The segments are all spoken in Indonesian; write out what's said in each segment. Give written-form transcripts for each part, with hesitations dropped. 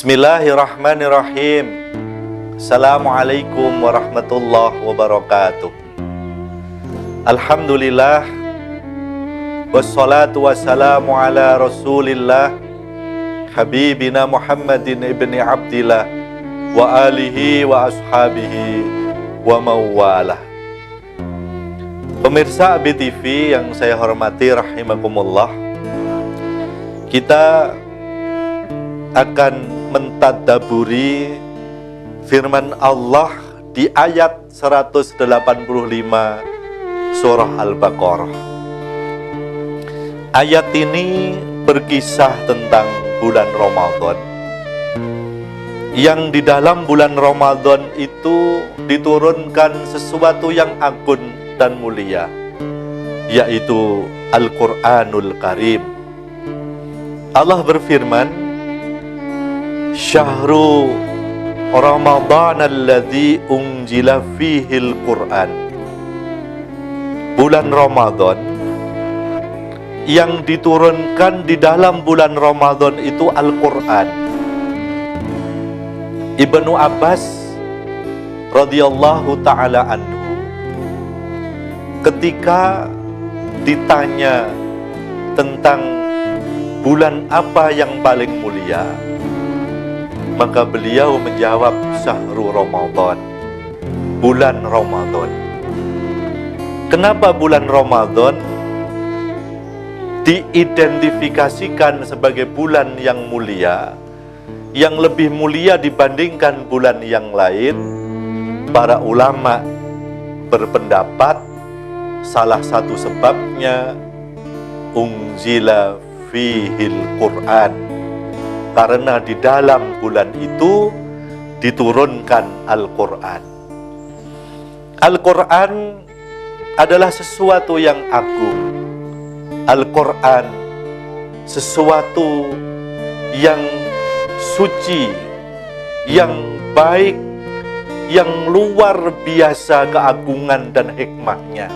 Bismillahirrahmanirrahim. Assalamualaikum warahmatullahi wabarakatuh. Alhamdulillah, wassalatu wassalamu ala rasulillah, habibina Muhammadin ibni Abdillah, wa alihi wa ashabihi wa mawalah. Pemirsa BTV yang saya hormati rahimakumullah, kita akan mentadaburi firman Allah di ayat 185 surah Al-Baqarah. Ayat ini berkisah tentang bulan Ramadan, yang di dalam bulan Ramadan itu diturunkan sesuatu yang agung dan mulia, yaitu Al-Quranul Karim. Allah berfirman, Syahru Ramadan alladzi unzila fihil Qur'an. Bulan Ramadan yang diturunkan di dalam bulan Ramadan itu Al-Quran. Ibnu Abbas radhiyallahu ta'ala anhu ketika ditanya tentang bulan apa yang paling mulia, maka beliau menjawab, Syahrul Ramadan, bulan Ramadan. Kenapa bulan Ramadan diidentifikasikan sebagai bulan yang mulia, yang lebih mulia dibandingkan bulan yang lain? Para ulama berpendapat salah satu sebabnya unzila fihil Qur'an, karena di dalam bulan itu diturunkan Al-Quran. Al-Quran adalah sesuatu yang agung. Al-Quran sesuatu yang suci, yang baik, yang luar biasa keagungan dan hikmahnya.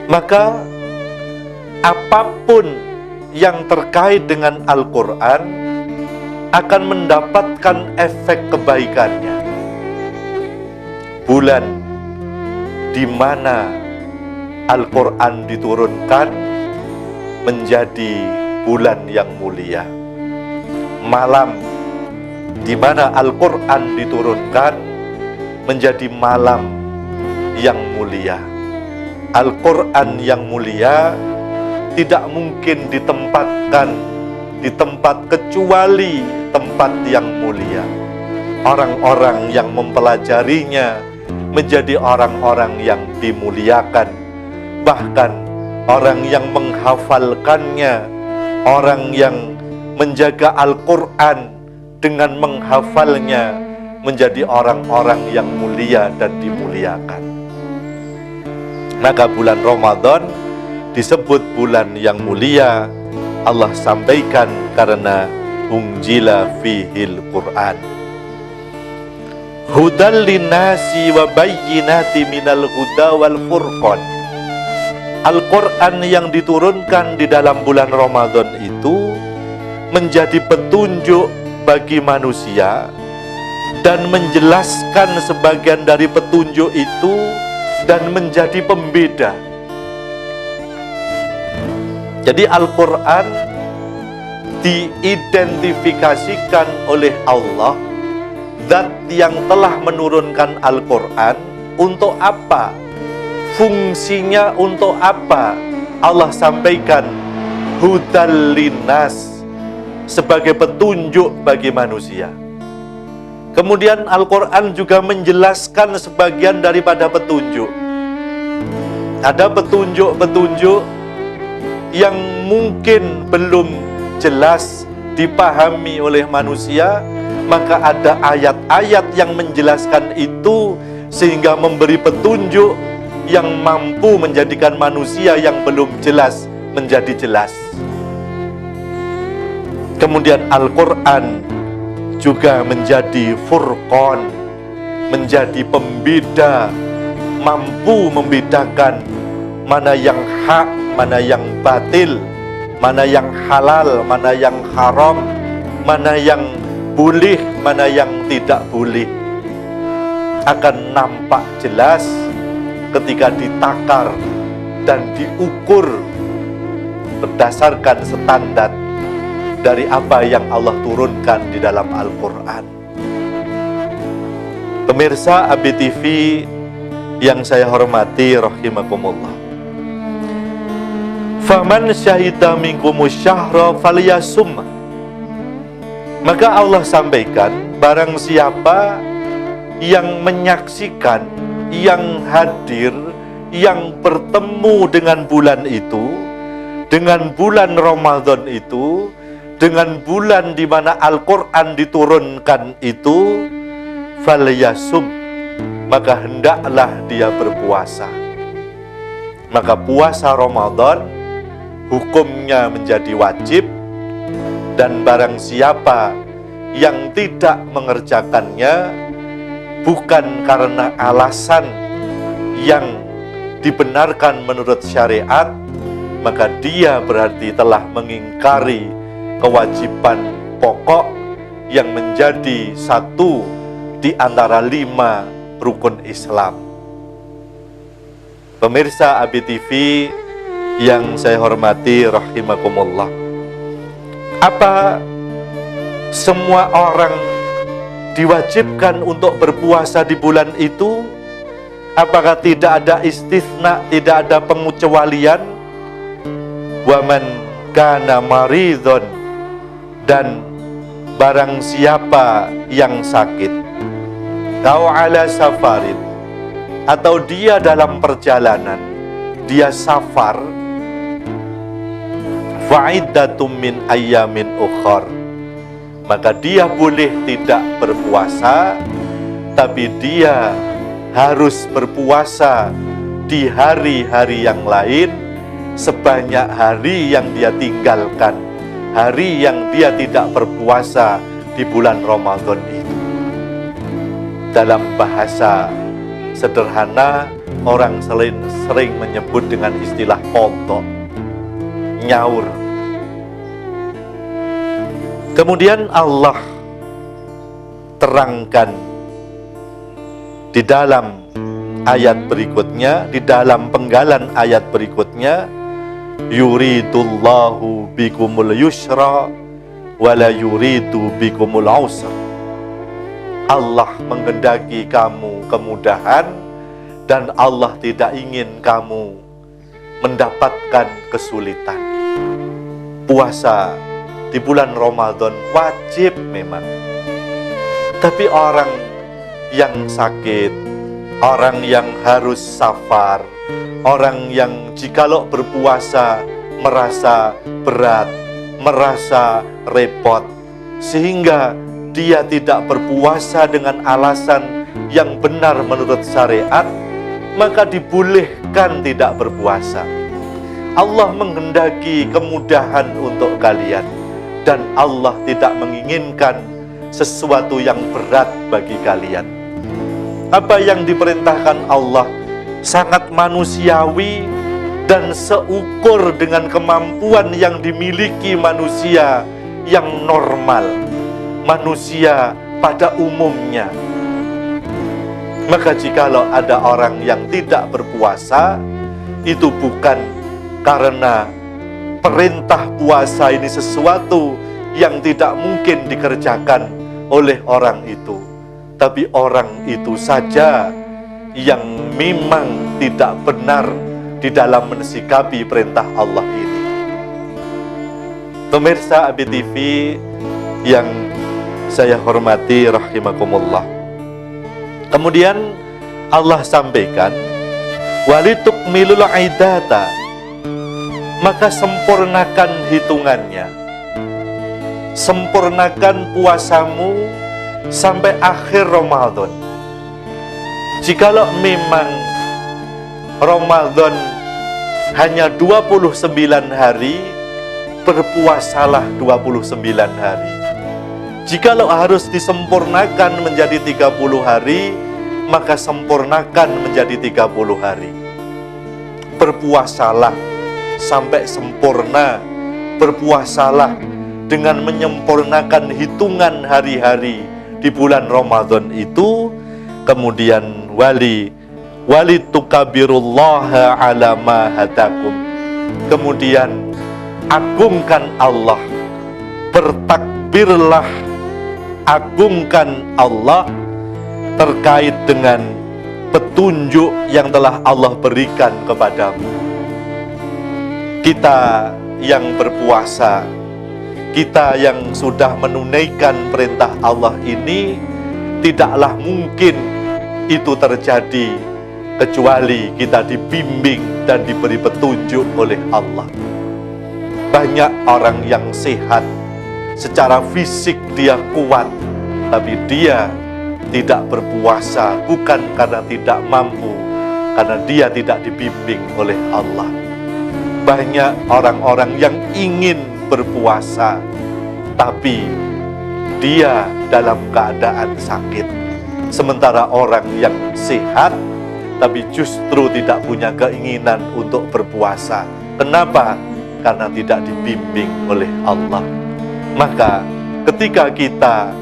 Maka apapun yang terkait dengan Al-Quran akan mendapatkan efek kebaikannya. Bulan di mana Al-Quran diturunkan menjadi bulan yang mulia. Malam di mana Al-Quran diturunkan menjadi malam yang mulia. Al-Quran yang mulia tidak mungkin ditempatkan di tempat kecuali tempat yang mulia. Orang-orang yang mempelajarinya menjadi orang-orang yang dimuliakan. Bahkan orang yang menghafalkannya, orang yang menjaga Al-Quran dengan menghafalnya, menjadi orang-orang yang mulia dan dimuliakan. Maka bulan Ramadan disebut bulan yang mulia. Allah sampaikan karena unzila fihil Qur'an hudal linnasi wa bayyinati minal huda wal furqan. Al-Quran yang diturunkan di dalam bulan Ramadan itu menjadi petunjuk bagi manusia dan menjelaskan sebagian dari petunjuk itu dan menjadi pembeda. Jadi Al-Quran diidentifikasikan oleh Allah, zat yang telah menurunkan Al-Quran. Untuk apa? Fungsinya untuk apa? Allah sampaikan hudal linnas, sebagai petunjuk bagi manusia. Kemudian Al-Quran juga menjelaskan sebagian daripada petunjuk. Ada petunjuk-petunjuk yang mungkin belum jelas dipahami oleh manusia, maka ada ayat-ayat yang menjelaskan itu sehingga memberi petunjuk yang mampu menjadikan manusia yang belum jelas menjadi jelas. Kemudian Al-Quran juga menjadi furqan, menjadi pembeda, mampu membedakan mana yang hak, mana yang batil, mana yang halal, mana yang haram, mana yang boleh, mana yang tidak boleh, akan nampak jelas ketika ditakar dan diukur berdasarkan standar dari apa yang Allah turunkan di dalam Al-Quran. Pemirsa ABTV yang saya hormati rahimakumullah. Faman syahida minkumus syahra falyasum. Maka Allah sampaikan, barang siapa yang menyaksikan, yang hadir, yang bertemu dengan bulan itu, dengan bulan Ramadan itu, dengan bulan di mana Al-Quran diturunkan itu, falyasum, maka hendaklah dia berpuasa. Maka puasa Ramadan hukumnya menjadi wajib, dan barang siapa yang tidak mengerjakannya bukan karena alasan yang dibenarkan menurut syariat, maka dia berarti telah mengingkari kewajiban pokok yang menjadi satu di antara 5 rukun Islam. Pemirsa ABTV yang saya hormati rahimakumullah, apa semua orang diwajibkan untuk berpuasa di bulan itu? Apakah tidak ada istisna, tidak ada pengecualian? Waman kana maridhon, dan barang siapa yang sakit, kau ala safarin, atau dia dalam perjalanan, dia safar, fa'iddatum min ayyamin ukhar, maka dia boleh tidak berpuasa, tapi dia harus berpuasa di hari-hari yang lain sebanyak hari yang dia tinggalkan, hari yang dia tidak berpuasa di bulan Ramadan itu. Dalam bahasa sederhana, orang sering menyebut dengan istilah qadha, nyaur. Kemudian Allah terangkan di dalam ayat berikutnya, di dalam penggalan ayat berikutnya, yuridullahu bikumul yusra wala yuridu bikumul usra. Allah menghendaki kamu kemudahan, dan Allah tidak ingin kamu mendapatkan kesulitan. Puasa di bulan Ramadan wajib memang, tapi orang yang sakit, orang yang harus safar, orang yang jikalau berpuasa merasa berat, merasa repot, sehingga dia tidak berpuasa dengan alasan yang benar menurut syariat, maka dibolehkan tidak berpuasa. Allah menghendaki kemudahan untuk kalian, dan Allah tidak menginginkan sesuatu yang berat bagi kalian. Apa yang diperintahkan Allah sangat manusiawi dan seukur dengan kemampuan yang dimiliki manusia yang normal, manusia pada umumnya. Maka jikalau ada orang yang tidak berpuasa, itu bukan karena perintah puasa ini sesuatu yang tidak mungkin dikerjakan oleh orang itu, tapi orang itu saja yang memang tidak benar di dalam mensikapi perintah Allah ini. Pemirsa ABTV yang saya hormati rahimakumullah. Kemudian Allah sampaikan, walitukmilul iddata, maka sempurnakan hitungannya, sempurnakan puasamu sampai akhir Ramadan. Jikalau memang Ramadan hanya 29 hari, berpuasalah 29 hari. Jikalau harus disempurnakan menjadi 30 hari, maka sempurnakan menjadi 30 hari. Berpuasalah sampai sempurna, berpuasalah dengan menyempurnakan hitungan hari-hari di bulan Ramadan itu, kemudian wali tukabirullaha ala ma hadakum, kemudian agungkan Allah, bertakbirlah, agungkan Allah terkait dengan petunjuk yang telah Allah berikan kepadamu. Kita yang berpuasa, kita yang sudah menunaikan perintah Allah ini, tidaklah mungkin itu terjadi kecuali kita dibimbing dan diberi petunjuk oleh Allah. Banyak orang yang sehat, secara fisik dia kuat, tapi dia tidak berpuasa bukan karena tidak mampu, karena dia tidak dibimbing oleh Allah. Banyak orang-orang yang ingin berpuasa, tapi dia dalam keadaan sakit. Sementara orang yang sehat, tapi justru tidak punya keinginan untuk berpuasa. Kenapa? Karena tidak dibimbing oleh Allah. Maka ketika kita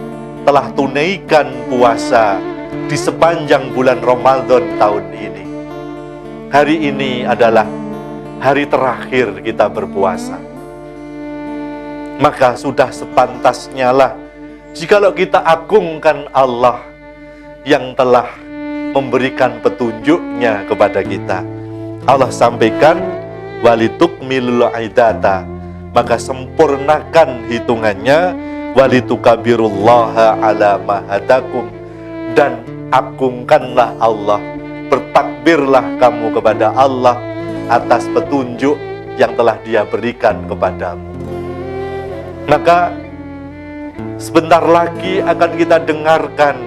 telah tunaikan puasa di sepanjang bulan Ramadan tahun ini, hari ini adalah hari terakhir kita berpuasa, maka sudah sepantasnya lah jikalau kita agungkan Allah yang telah memberikan petunjuknya kepada kita. Allah sampaikan walitukmilul idata, maka sempurnakan hitungannya, walitukabirullaha ala ma hadakum, dan agungkanlah Allah, bertakbirlah kamu kepada Allah atas petunjuk yang telah Dia berikan kepadamu. Maka sebentar lagi akan kita dengarkan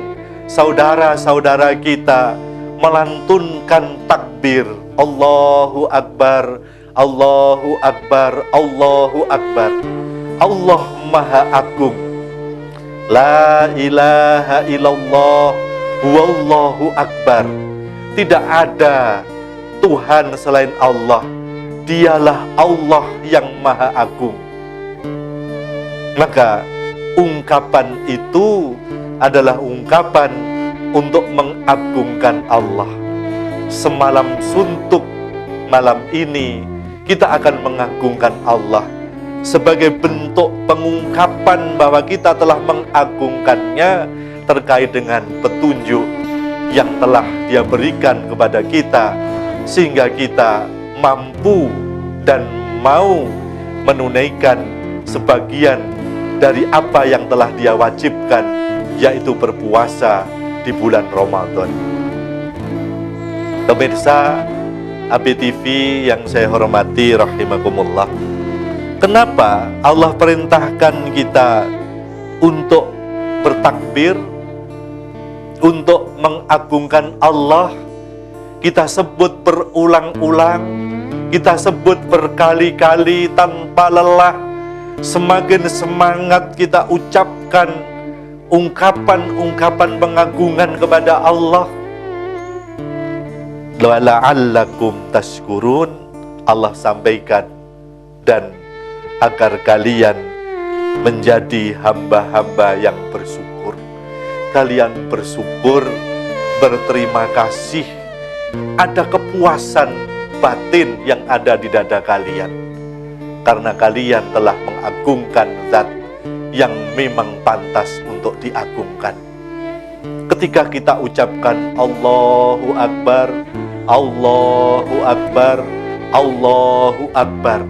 saudara-saudara kita melantunkan takbir, Allahu Akbar, Allahu Akbar, Allahu Akbar. Allah Maha Agung, la ilaha illallah, wallahu akbar. Tidak ada Tuhan selain Allah, Dialah Allah yang Maha Agung. Maka ungkapan itu adalah ungkapan untuk mengagungkan Allah. Semalam suntuk, malam ini kita akan mengagungkan Allah sebagai bentuk pengungkapan bahwa kita telah mengagungkannya terkait dengan petunjuk yang telah Dia berikan kepada kita, sehingga kita mampu dan mau menunaikan sebagian dari apa yang telah Dia wajibkan, yaitu berpuasa di bulan Ramadan. Pemirsa ABTV yang saya hormati rahimakumullah, kenapa Allah perintahkan kita untuk bertakbir, untuk mengagungkan Allah? Kita sebut berulang-ulang, kita sebut berkali-kali tanpa lelah. Semakin semangat kita ucapkan ungkapan-ungkapan pengagungan kepada Allah. La'allakum tashkurun, Allah sampaikan, dan agar kalian menjadi hamba-hamba yang bersyukur. Kalian bersyukur, berterima kasih, ada kepuasan batin yang ada di dada kalian, karena kalian telah mengagungkan zat yang memang pantas untuk diagungkan. Ketika kita ucapkan Allahu Akbar, Allahu Akbar, Allahu Akbar,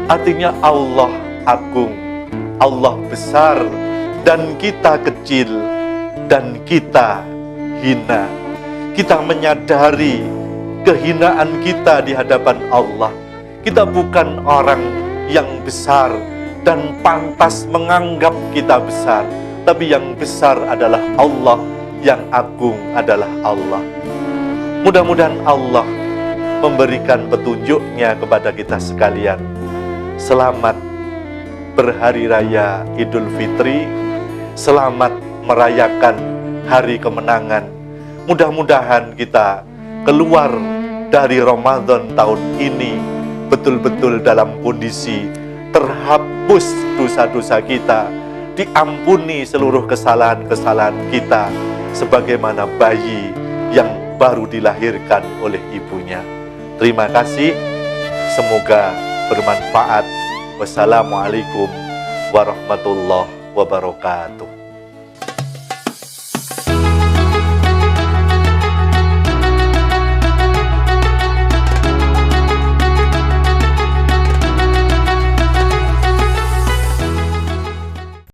artinya Allah agung, Allah besar, dan kita kecil, dan kita hina. Kita menyadari kehinaan kita di hadapan Allah. Kita bukan orang yang besar dan pantas menganggap kita besar, tapi yang besar adalah Allah, yang agung adalah Allah. Mudah-mudahan Allah memberikan petunjuknya kepada kita sekalian. Selamat berhari raya Idul Fitri, selamat merayakan hari kemenangan. Mudah-mudahan kita keluar dari Ramadan tahun ini betul-betul dalam kondisi terhapus ditebus dosa-dosa kita, diampuni seluruh kesalahan-kesalahan kita, sebagaimana bayi yang baru dilahirkan oleh ibunya. Terima kasih, semoga bermanfaat. Wassalamualaikum warahmatullahi wabarakatuh.